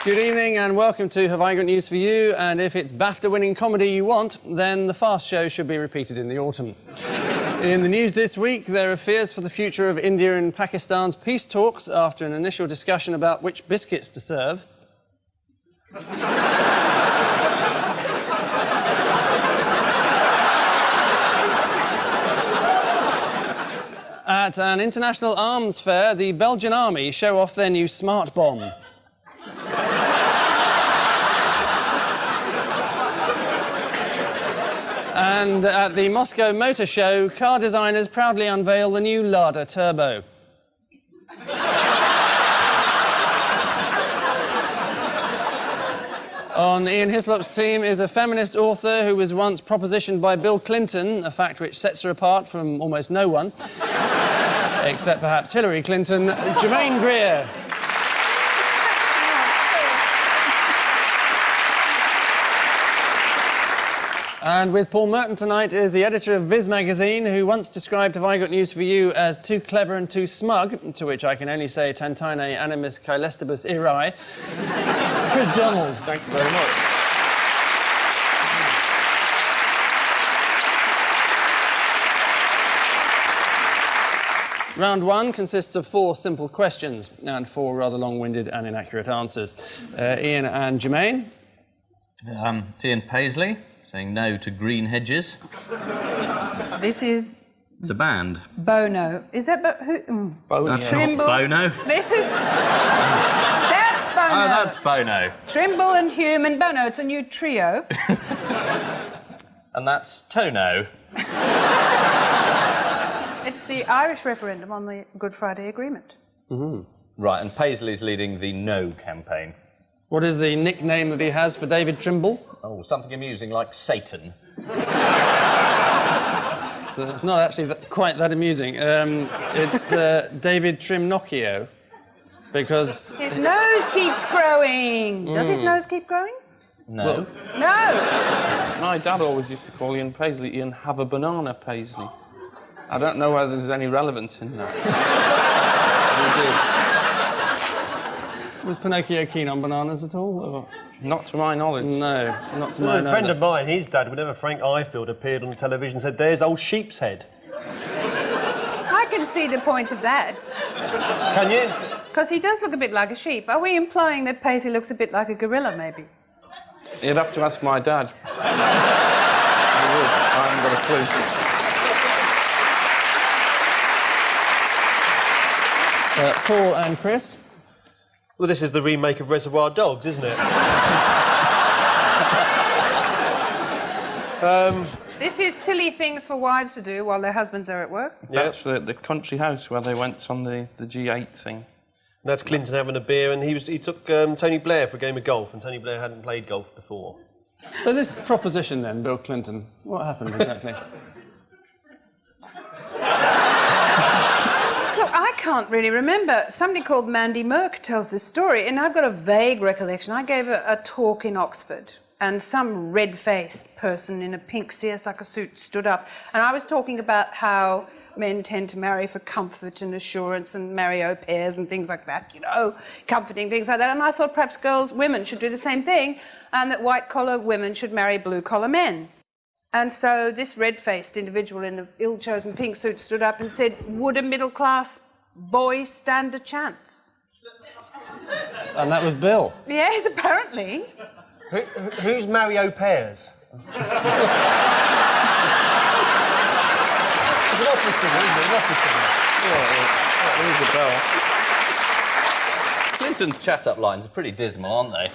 Good evening and welcome to Have I Got News for You, and if it's BAFTA-winning comedy you want, then the Fast Show should be repeated in the autumn. In the news this week, there are fears for the future of India and Pakistan's peace talks after an initial discussion about which biscuits to serve. At an international arms fair, the Belgian army show off their new smart bomb. And at the Moscow Motor Show, car designers proudly unveil the new Lada Turbo. On Ian Hislop's team is a feminist author who was once propositioned by Bill Clinton, a fact which sets her apart from almost no one, except perhaps Hillary Clinton, Germaine Greer. And with Paul Merton tonight is the editor of Viz magazine, who once described Have I Got News for You as too clever and too smug, to which I can only say Tantine animus caelestibus irae. Chris Donald. Thank you very much. Round one consists of 4 simple questions and 4 rather long-winded and inaccurate answers. Ian and Germaine. It's Ian Paisley, saying no to green hedges. This is... It's a band. Bono. Is that who? Bono. That's Trimble. not Bono. This is... That's Bono. Oh, that's Bono. Trimble and Hume and Bono. It's a new trio. And that's Tono. It's the Irish referendum on the Good Friday Agreement. Mm-hmm. Right, and Paisley's leading the No campaign. What is the nickname that he has for David Trimble? Oh, something amusing like Satan. It's not actually quite that amusing. It's David Trimnocchio, because... His nose keeps growing. Does his nose keep growing? No. Well, No! My dad always used to call Ian Paisley Ian Have a Banana Paisley. I don't know whether there's any relevance in that. was Pinocchio keen on bananas at all? Or? Not to my knowledge. No, not to my knowledge. A friend of mine, his dad, whenever Frank Ifield appeared on television, said, "There's old sheep's head." I can see the point of that. Can you? Because he does look a bit like a sheep. Are we implying that Paisley looks a bit like a gorilla, maybe? You'd have to ask my dad. I would. I haven't got a clue. Paul and Chris. Well, this is the remake of Reservoir Dogs, isn't it? This is silly things for wives to do while their husbands are at work. That's the country house where they went on the G8 thing. That's Clinton having a beer, and he took Tony Blair for a game of golf, and Tony Blair hadn't played golf before. So this proposition then, Bill Clinton, what happened exactly? Look, I can't really remember. Somebody called Mandy Merck tells this story, and I've got a vague recollection. I gave a talk in Oxford, and some red-faced person in a pink seersucker suit stood up, and I was talking about how men tend to marry for comfort and assurance and marry au pairs and things like that, you know, comforting things like that. And I thought perhaps women should do the same thing, and that white-collar women should marry blue-collar men. And so this red-faced individual in the ill-chosen pink suit stood up and said, "Would a middle-class boy stand a chance?" And that was Bill. Yes, apparently. Who's marry au pairs? An officer, isn't it? An officer. Rings a bell. Clinton's chat-up lines are pretty dismal, aren't they?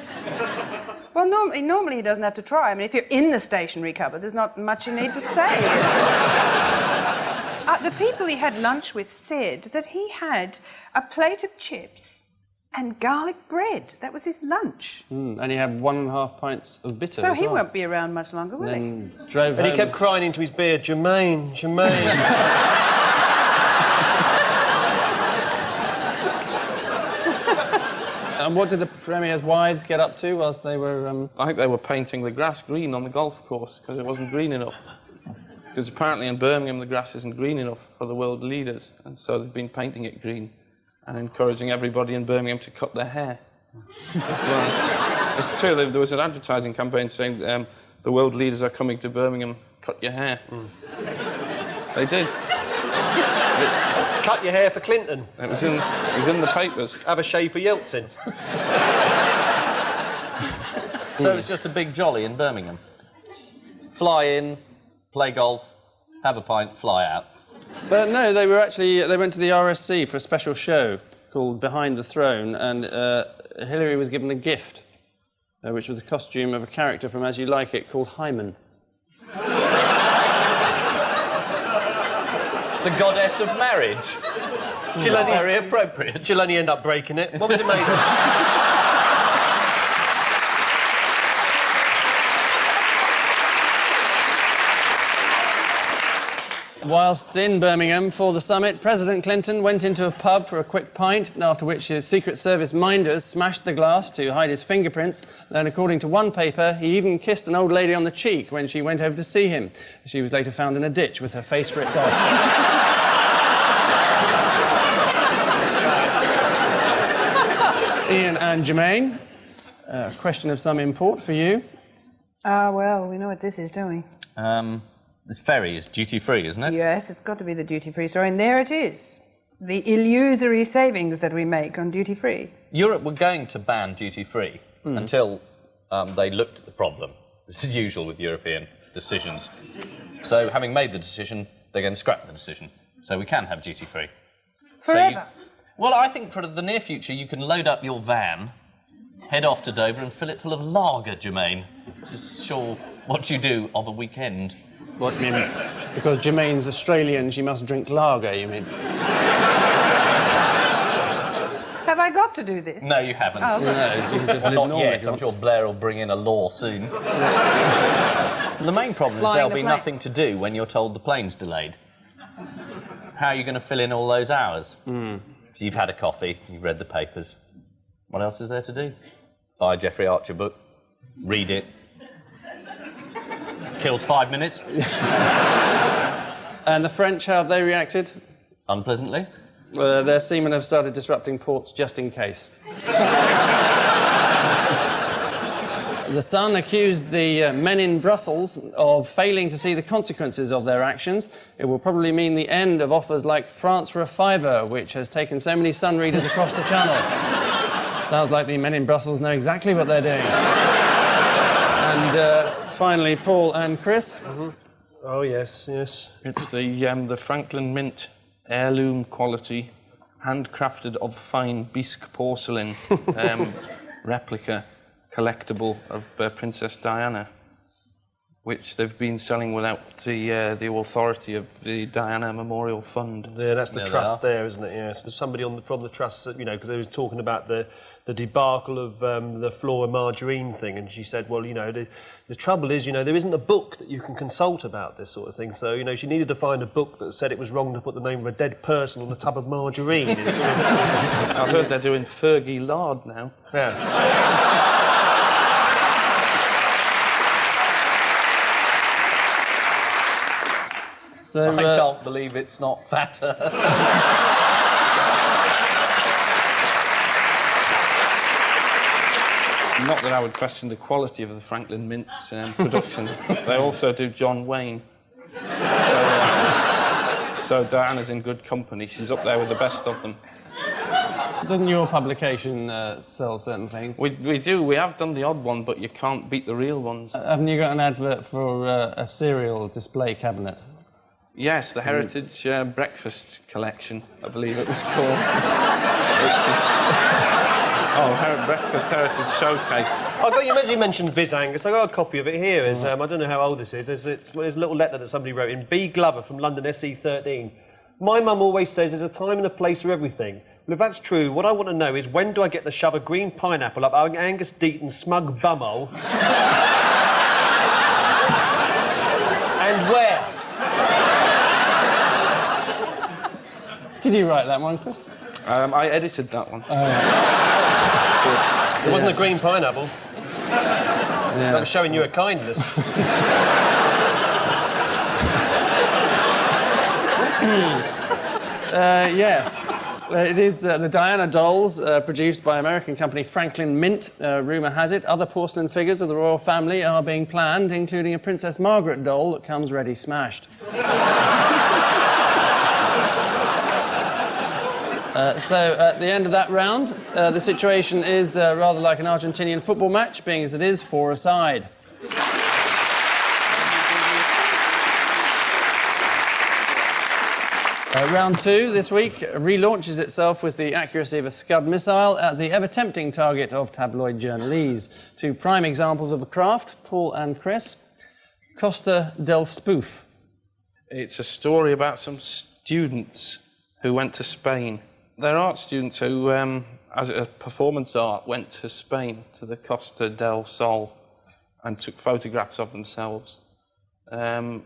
Well, normally he doesn't have to try. I mean, if you're in the stationery cupboard, there's not much you need to say. The people he had lunch with said that he had a plate of chips and garlic bread. That was his lunch. And he had 1.5 pints of bitter. So as he well. won't be around much longer, will he? Then drove And home. he kept crying into his beer, "Germaine, Germaine." And what did the Premier's wives get up to whilst they were... I think they were painting the grass green on the golf course because it wasn't green enough. Because apparently in Birmingham the grass isn't green enough for the world leaders, and so they've been painting it green and encouraging everybody in Birmingham to cut their hair. It's true. There was an advertising campaign saying the world leaders are coming to Birmingham. Cut your hair. They did. Cut your hair for Clinton. It was in the papers. Have a shave for Yeltsin. So it's just a big jolly in Birmingham. Fly in, play golf, have a pint, fly out. But no, they went to the RSC for a special show called Behind the Throne, and Hillary was given a gift, which was a costume of a character from As You Like It called Hymen. The goddess of marriage. Very appropriate. She'll only end up breaking it. What was it made of? Whilst in Birmingham for the summit, President Clinton went into a pub for a quick pint, after which his Secret Service minders smashed the glass to hide his fingerprints. Then, according to one paper, he even kissed an old lady on the cheek when she went over to see him. She was later found in a ditch with her face ripped off. Ian and Germaine, a question of some import for you. Well, we know what this is, don't we? This ferry is duty-free, isn't it? Yes, it's got to be the duty-free store, and there it is. The illusory savings that we make on duty-free. Europe were going to ban duty-free until they looked at the problem. This is usual with European decisions. So, having made the decision, they're going to scrap the decision. So we can have duty-free. Forever. Well, I think for the near future, you can load up your van, head off to Dover and fill it full of lager, Germaine. Just sure what you do on the weekend. What, you mean? Because Germaine's Australian, she must drink lager, you mean? Have I got to do this? No, you haven't. Oh, okay. No, you can just live Not normally. yet. I'm sure Blair will bring in a law soon. The main problem is Flying there'll the be plane. nothing to do when you're told the plane's delayed. How are you going to fill in all those hours? So you've had a coffee, you've read the papers. What else is there to do? Buy a Jeffrey Archer book, read it. Kills 5 minutes. And the French, how have they reacted? Unpleasantly. Their seamen have started disrupting ports just in case. The Sun accused the men in Brussels of failing to see the consequences of their actions. It will probably mean the end of offers like France for a fiver, which has taken so many Sun readers across the channel. Sounds like the men in Brussels know exactly what they're doing. And finally, Paul and Chris. Oh, yes, yes. It's the Franklin Mint heirloom quality, handcrafted of fine bisque porcelain replica collectible of Princess Diana, which they've been selling without the authority of the Diana Memorial Fund. Yeah, that's the trust there, isn't it? Yes. There's somebody from the trust, you know, because they were talking about the debacle of the Flora margarine thing, and she said, well, you know, the trouble is, you know, there isn't a book that you can consult about this sort of thing. So, you know, she needed to find a book that said it was wrong to put the name of a dead person on a tub of margarine. It's sort of... I've heard they're doing Fergie lard now. Yeah. So, I can't believe it's not fatter. Not that I would question the quality of the Franklin Mint's production. They also do John Wayne. So Diana's in good company. She's up there with the best of them. doesn't your publication sell certain things? We do. We have done the odd one, but you can't beat the real ones. Haven't you got an advert for a cereal display cabinet? Yes, the Heritage Breakfast Collection, I believe it was called. Breakfast Heritage Showcase. You mentioned Viz Angus. I got a copy of it here. I don't know how old this is. There's a little letter that somebody wrote in. B. Glover from London SE13. My mum always says there's a time and a place for everything. Well, if that's true, what I want to know is when do I get to shove a green pineapple up Angus Deaton's smug bumhole? And where? Did you write that one, Chris? I edited that one. It wasn't a green pineapple. That was showing you a kindness. Yes. It is the Diana dolls, produced by American company Franklin Mint. Rumour has it other porcelain figures of the royal family are being planned, including a Princess Margaret doll that comes ready smashed. So at the end of that round, the situation is rather like an Argentinian football match, being as it is 4-a-side. Round 2 this week relaunches itself with the accuracy of a Scud missile at the ever-tempting target of tabloid journalese. 2 prime examples of the craft, Paul and Chris. Costa del Spoof. It's a story about some students who went to Spain. They're art students who, as a performance art, went to Spain, to the Costa del Sol, and took photographs of themselves and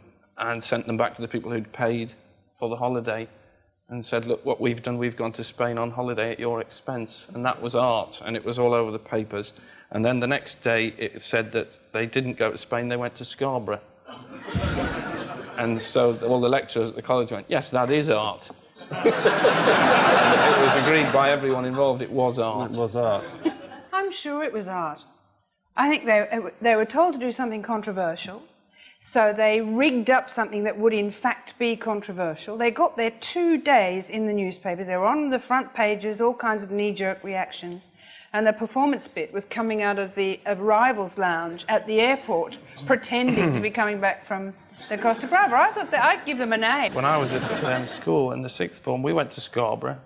sent them back to the people who'd paid for the holiday and said, look, what we've done, we've gone to Spain on holiday at your expense. And that was art, and it was all over the papers. And then the next day, it said that they didn't go to Spain, they went to Scarborough. And so all the lecturers at the college went, yes, that is art. It was agreed by everyone involved it was art. It was art. I'm sure it was art. I think they were told to do something controversial, so they rigged up something that would in fact be controversial. They got there 2 days in the newspapers. They were on the front pages, all kinds of knee-jerk reactions. And the performance bit was coming out of the arrivals lounge at the airport, pretending to be coming back from the Costa Brava. I thought that I'd give them a name. When I was at school in the sixth form, we went to Scarborough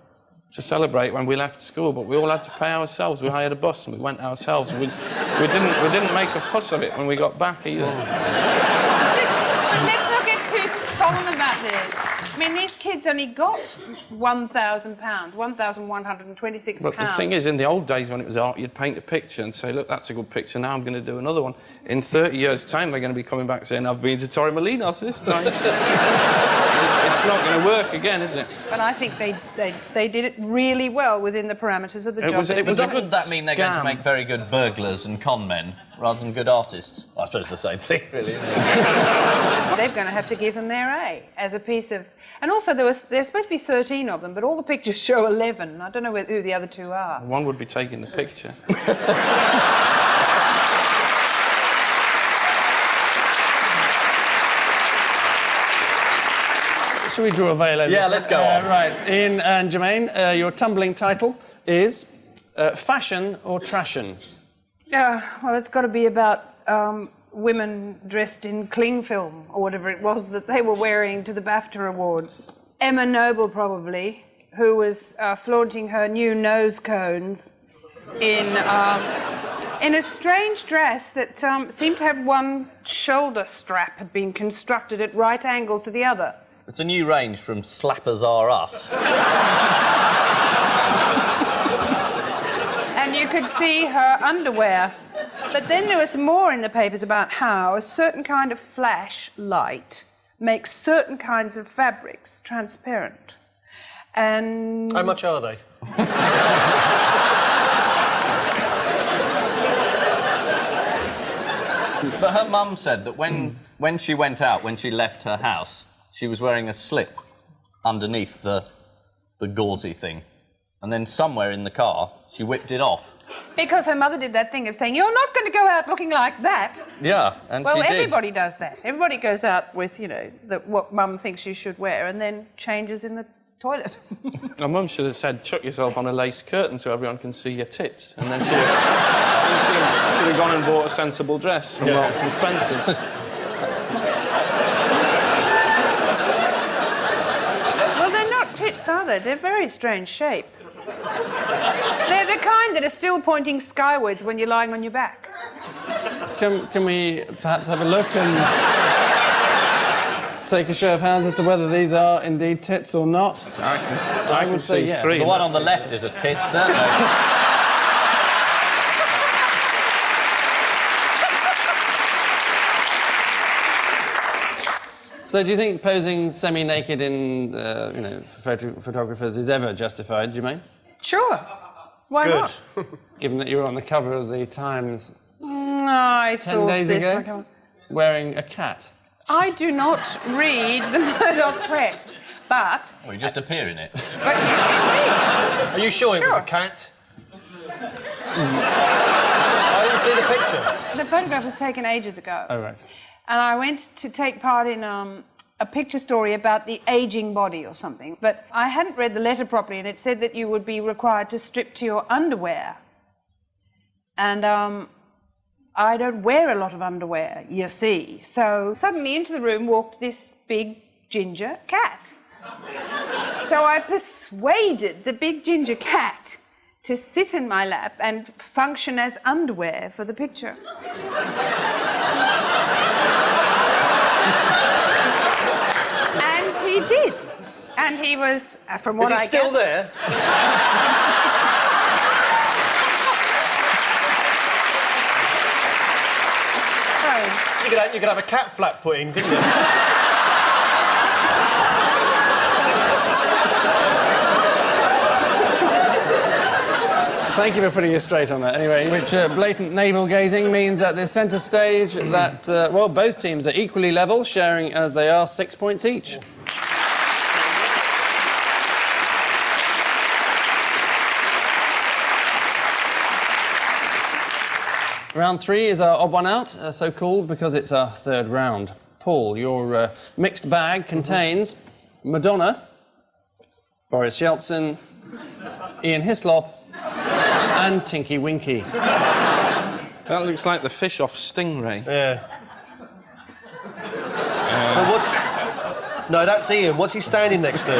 to celebrate when we left school, but we all had to pay ourselves. We hired a bus and we went ourselves. We didn't make a fuss of it when we got back either. Let's not get too solemn about this. I mean, these kids only got £1,000, £1,126. But the thing is, in the old days when it was art, you'd paint a picture and say, look, that's a good picture, now I'm going to do another one. In 30 years' time, they're going to be coming back saying, I've been to Torremolinos this time. It's not going to work again, is it? But I think they did it really well within the parameters of the job. But doesn't that mean they're going to make very good burglars and con men rather than good artists? I suppose it's the same thing, really, isn't it? They're going to have to give them their A as a piece of... And also, there's supposed to be 13 of them, but all the pictures show 11. I don't know who the other 2 are. One would be taking the picture. Shall we draw a veil over this? Yeah, let's go on. Right, Ian and Germaine, your tumbling title is Fashion or Trashion? Well, it's got to be about women dressed in cling film, or whatever it was that they were wearing to the BAFTA Awards. Emma Noble, probably, who was flaunting her new nose cones in a strange dress that seemed to have one shoulder strap had been constructed at right angles to the other. It's a new range from Slappers Are Us. And you could see her underwear. But then there was more in the papers about how a certain kind of flash light makes certain kinds of fabrics transparent. And... How much are they? But her mum said that when she went out, when she left her house, she was wearing a slip underneath the gauzy thing. And then somewhere in the car, she whipped it off. Because her mother did that thing of saying, you're not going to go out looking like that. Yeah, and well, she did. Everybody does that. Everybody goes out with, you know, what mum thinks you should wear and then changes in the toilet. My mum should have said, chuck yourself on a lace curtain so everyone can see your tits. And then she'd have gone and bought a sensible dress from Marks and Spencer's. Well, they're not tits, are they? They're very strange shape. They're the kind that are still pointing skywards when you're lying on your back. Can we perhaps have a look and take a show of hands as to whether these are indeed tits or not? I can would say see yes. 3. The one on the left is a tit, certainly. So do you think posing semi-naked in, for photographers is ever justified, Germaine? Sure. Why not? Given that you were on the cover of the Times 10 days ago, wearing a cat. I do not read the Murdoch press. But Well, you just appear in it. Are you sure it was a cat? I didn't see the picture. the photograph was taken ages ago. Oh, right. And I went to take part in a picture story about the aging body or something. But I hadn't read the letter properly, and it said that you would be required to strip to your underwear. And I don't wear a lot of underwear, you see. So suddenly into the room walked this big ginger cat. So I persuaded the big ginger cat to sit in my lap and function as underwear for the picture. And he did. And he was, from what Is I he still gather... there? You could have a cat flap put in, couldn't you? Thank you for putting us straight on that. Anyway, which blatant navel gazing means at this centre stage that, well, both teams are equally level, sharing as they are 6 points each. Round 3 is our odd one out, so called because it's our third round. Paul, your mixed bag contains Madonna, Boris Yeltsin, Ian Hislop, and Tinky Winky. That looks like the fish off Stingray. Yeah. Well, what? No, that's Ian. What's he standing next to?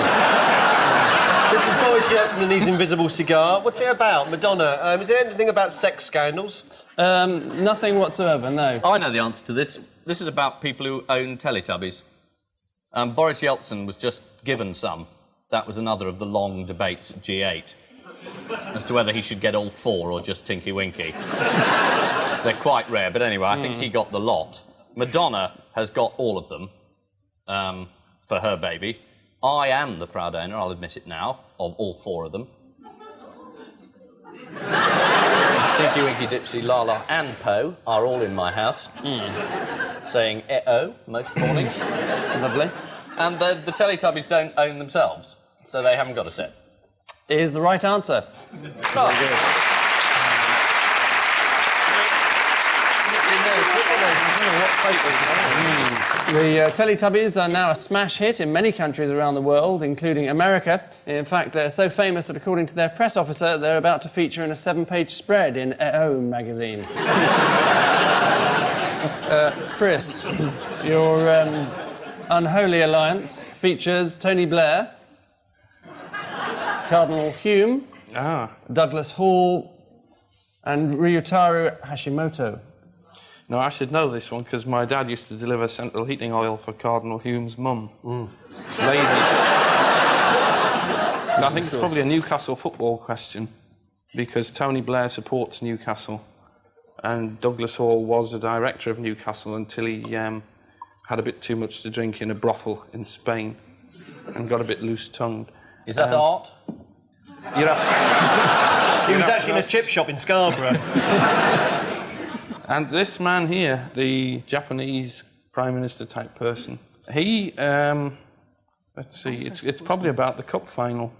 This is Boris Yeltsin and his invisible cigar. What's it about? Madonna. Is there anything about sex scandals? Nothing whatsoever, no. I know the answer to this. This is about people who own Teletubbies. Boris Yeltsin was just given some. That was another of the long debates at G8 as to whether he should get all 4 or just Tinky Winky. So they're quite rare, but anyway, I think he got the lot. Madonna has got all of them for her baby. I am the proud owner, I'll admit it now, of all 4 of them. Tinky Winky, Dipsy, Lala and Poe are all in my house, saying eh-oh most mornings. Lovely. And the Teletubbies don't own themselves, so they haven't got a set. Is the right answer. The Teletubbies are now a smash hit in many countries around the world, including America. In fact, they're so famous that, according to their press officer, they're about to feature in a 7-page spread in EO magazine. Chris, your unholy alliance features Tony Blair, Cardinal Hume, Douglas Hall, and Ryutaro Hashimoto. No, I should know this one because my dad used to deliver central heating oil for Cardinal Hume's mum. Lady. And I think it's probably a Newcastle football question because Tony Blair supports Newcastle and Douglas Hall was a director of Newcastle until he had a bit too much to drink in a brothel in Spain and got a bit loose-tongued. Is that art? He was actually in a chip shop in Scarborough. And this man here, the Japanese Prime Minister type person, he, let's see, it's probably about the cup final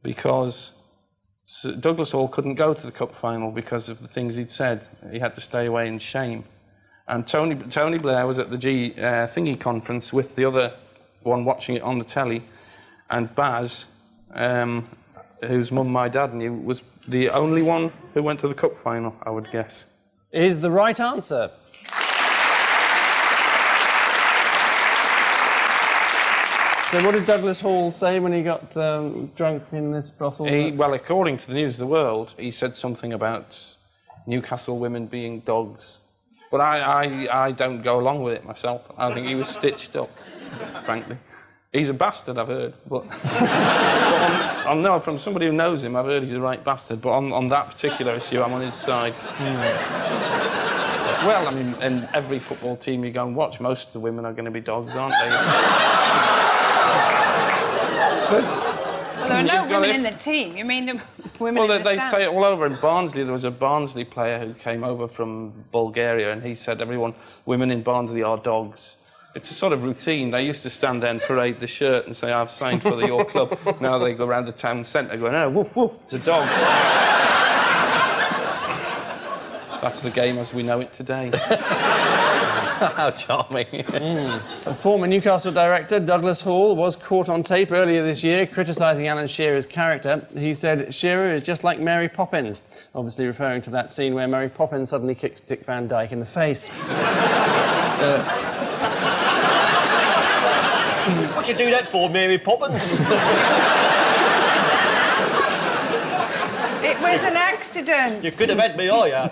because Douglas Hall couldn't go to the cup final because of the things he'd said. He had to stay away in shame. And Tony Blair was at the thingy conference with the other one watching it on the telly, and Baz, whose mum my dad knew, was the only one who went to the cup final, I would guess. Is the right answer. So what did Douglas Hall say when he got drunk in this brothel? Well, according to the News of the World, he said something about Newcastle women being dogs. But I don't go along with it myself. I think he was stitched up, frankly. He's a bastard, I've heard. But no, from somebody who knows him, I've heard he's a right bastard. But on that particular issue, I'm on his side. Well, I mean, in every football team you go and watch, most of the women are going to be dogs, aren't they? Well, there are no women in the team. You mean the women in the they stands? say it all over. In Barnsley, there was a Barnsley player who came over from Bulgaria, and he said, women in Barnsley are dogs. It's a sort of routine. They used to stand there and parade the shirt and say, I've signed for the York Club. Now they go around the town centre going, oh, woof, woof, it's a dog. That's the game as we know it today. How charming. A former Newcastle director, Douglas Hall, was caught on tape earlier this year criticising Alan Shearer's character. He said Shearer is just like Mary Poppins, obviously referring to that scene where Mary Poppins suddenly kicked Dick Van Dyke in the face. What'd you do that for, Mary Poppins? It was an accident. You could have had me, oh yeah.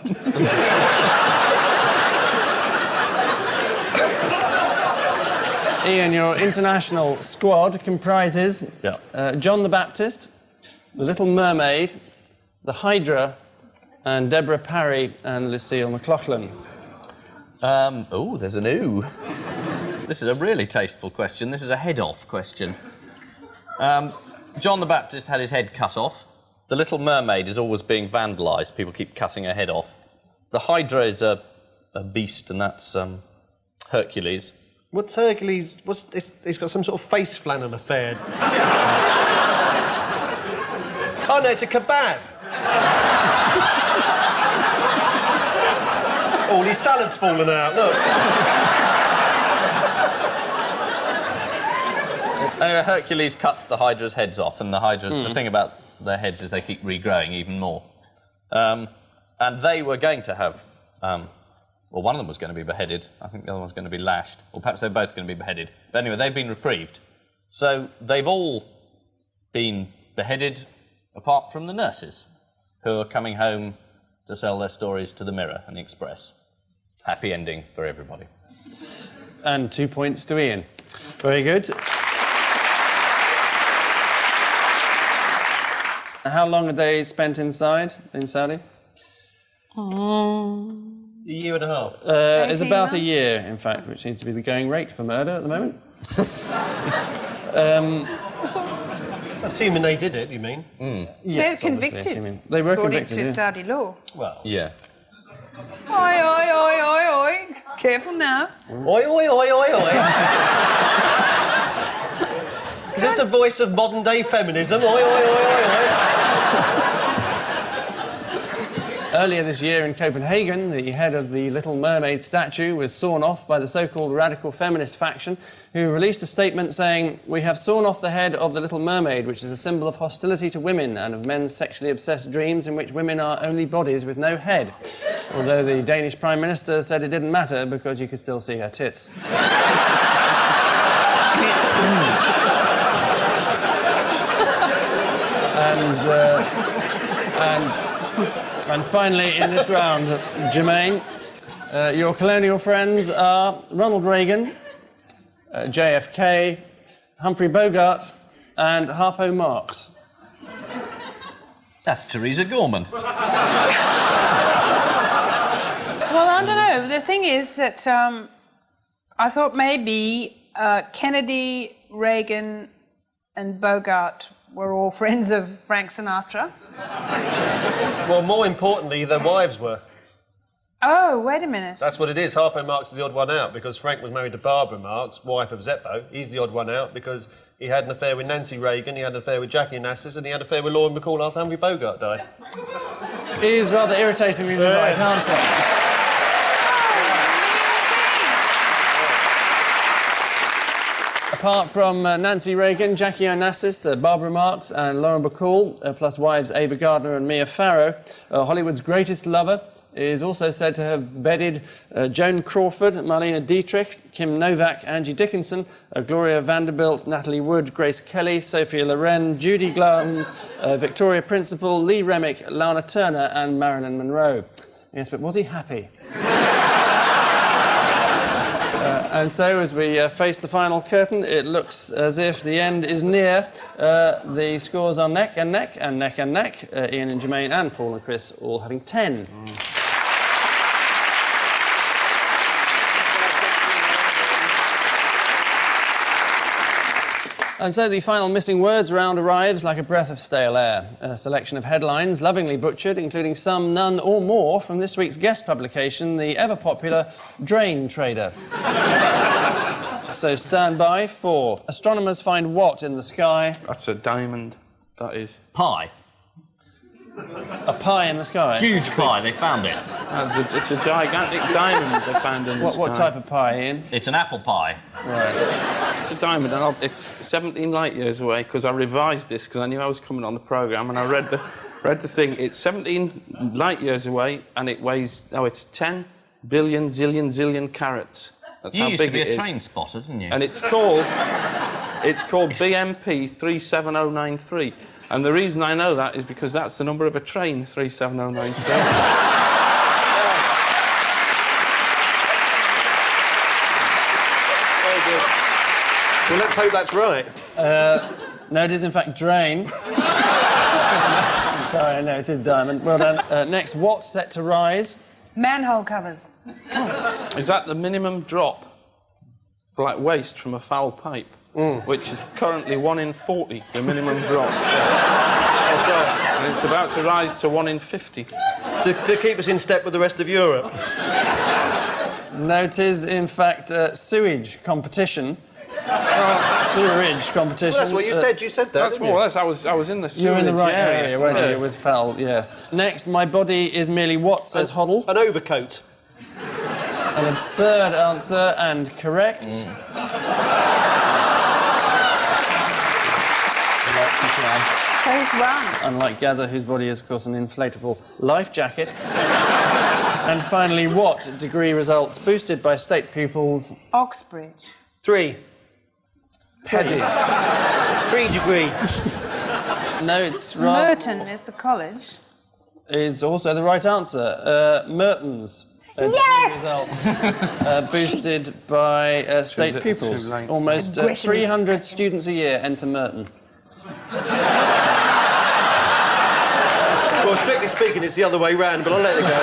Ian, your international squad comprises John the Baptist, the Little Mermaid, the Hydra, and Deborah Parry and Lucille McLaughlin. Oh, there's an ooh. This is a really tasteful question. This is a head-off question. John the Baptist had his head cut off. The Little Mermaid is always being vandalised. People keep cutting her head off. The Hydra is a beast, and that's Hercules. What's Hercules? He's got some sort of face flannel affair. Oh no, it's a kebab. All his salad's fallen out, look. Anyway, Hercules cuts the Hydra's heads off, and the thing about their heads is they keep regrowing even more. And they were going to have, well, one of them was going to be beheaded. I think the other one was going to be lashed, or perhaps they're both going to be beheaded. But anyway, they've been reprieved. So they've all been beheaded, apart from the nurses, who are coming home to sell their stories to the Mirror and the Express. Happy ending for everybody. And 2 points to Ian. Very good. How long had they spent inside in Saudi? A year and a half. It's about a year, in fact, which seems to be the going rate for murder at the moment. Assuming they did it, you mean? Yes, They're obviously, convicted. assuming. They were According convicted, to yeah. Saudi law. Well. Yeah. Oi, oi, oi, oi, oi. Careful now. Oi, oi, oi, oi, oi. Is this the voice of modern day feminism? Oi, oi, oi, oi, oi. Earlier this year in Copenhagen, the head of the Little Mermaid statue was sawn off by the so-called radical feminist faction, who released a statement saying, "We have sawn off the head of the Little Mermaid, which is a symbol of hostility to women and of men's sexually obsessed dreams in which women are only bodies with no head." Although the Danish Prime Minister said it didn't matter because you could still see her tits. And finally, in this round, Germaine, your colonial friends are Ronald Reagan, JFK, Humphrey Bogart, and Harpo Marx. That's Theresa Gorman. Well, I don't know. The thing is that I thought maybe Kennedy, Reagan, and Bogart were all friends of Frank Sinatra. Well, more importantly, their wives were. Oh, wait a minute. That's what it is. Harpo Marx is the odd one out because Frank was married to Barbara Marx, wife of Zeppo. He's the odd one out because he had an affair with Nancy Reagan, he had an affair with Jackie Onassis, and he had an affair with Lauren McCall after Humphrey Bogart died. It is rather irritatingly the right answer. Apart from Nancy Reagan, Jackie Onassis, Barbara Marx and Lauren Bacall, plus wives Ava Gardner and Mia Farrow, Hollywood's greatest lover is also said to have bedded Joan Crawford, Marlene Dietrich, Kim Novak, Angie Dickinson, Gloria Vanderbilt, Natalie Wood, Grace Kelly, Sophia Loren, Judy Garland, Victoria Principal, Lee Remick, Lana Turner and Marilyn Monroe. Yes, but was he happy? And so, as we face the final curtain, it looks as if the end is near. The scores are neck and neck and neck and neck. Ian and Germaine and Paul and Chris all having 10. And so the final missing words round arrives like a breath of stale air. A selection of headlines lovingly butchered, including some, none or more from this week's guest publication, the ever-popular Drain Trader. So stand by for astronomers find what in the sky? That's a diamond. That is. Pie. A pie in the sky. Huge pie, they found it. It's a gigantic diamond they found in the sky. What type of pie, Ian? It's an apple pie. Right. It's a diamond, and it's 17 light years away, because I revised this, because I knew I was coming on the programme, and I read the thing. It's 17 light years away, and it weighs, it's 10 billion zillion carats. That's You how used big to be it a is. train spotter, didn't you? And it's called BMP 37093. And the reason I know that is because that's the number of a train, 37093. Very good. Well, let's hope that's right. No, it is in fact drain. Sorry, no, it is diamond. Well done. Next, what set to rise? Manhole covers. Is that the minimum drop, like waste from a foul pipe? Which is currently 1 in 40, the minimum drop. That's right. And it's about to rise to 1 in 50. To keep us in step with the rest of Europe. No, it is in fact sewage competition. Sewerage competition. Well, that's what you said. You said that. That's didn't you? more or less. I was in the sewerage You're in the right area. area, weren't you? With foul, yes. Next, my body is merely what, says Hoddle? An overcoat. An absurd answer and correct. So he's won. Unlike Gaza, whose body is, of course, an inflatable life jacket. And finally, what degree results boosted by state pupils? Oxbridge. 3. Paddy. 3 degree. No, it's wrong. Merton is the college. Is also the right answer. Mertens. Yes! Results, boosted by state pupils. too late. Almost 300 students a year enter Merton. Well, strictly speaking, it's the other way round, but I'll let it go.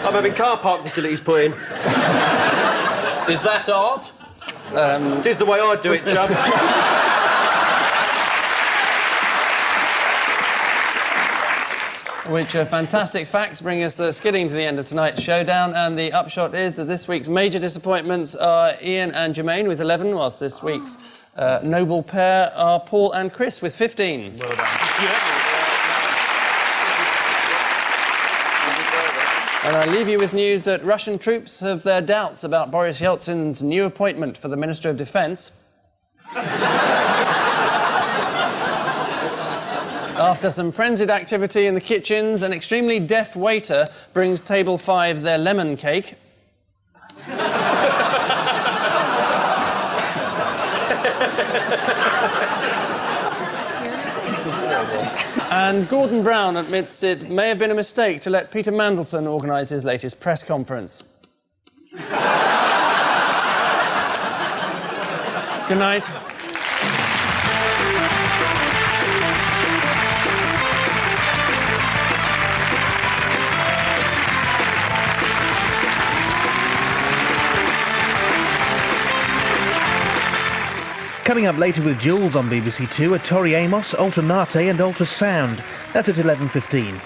I'm having car park facilities put in. Is that art? It is the way I do it, chum. Which fantastic facts bring us skidding to the end of tonight's showdown, and the upshot is that this week's major disappointments are Ian and Germaine with 11, whilst this week's noble pair are Paul and Chris with 15. Well done. And I leave you with news that Russian troops have their doubts about Boris Yeltsin's new appointment for the Minister of Defence. After some frenzied activity in the kitchens, an extremely deaf waiter brings table 5 their lemon cake. And Gordon Brown admits it may have been a mistake to let Peter Mandelson organise his latest press conference. Good night. Coming up later with Jules on BBC Two are Tori Amos, Alternate and Ultrasound. That's at 11:15.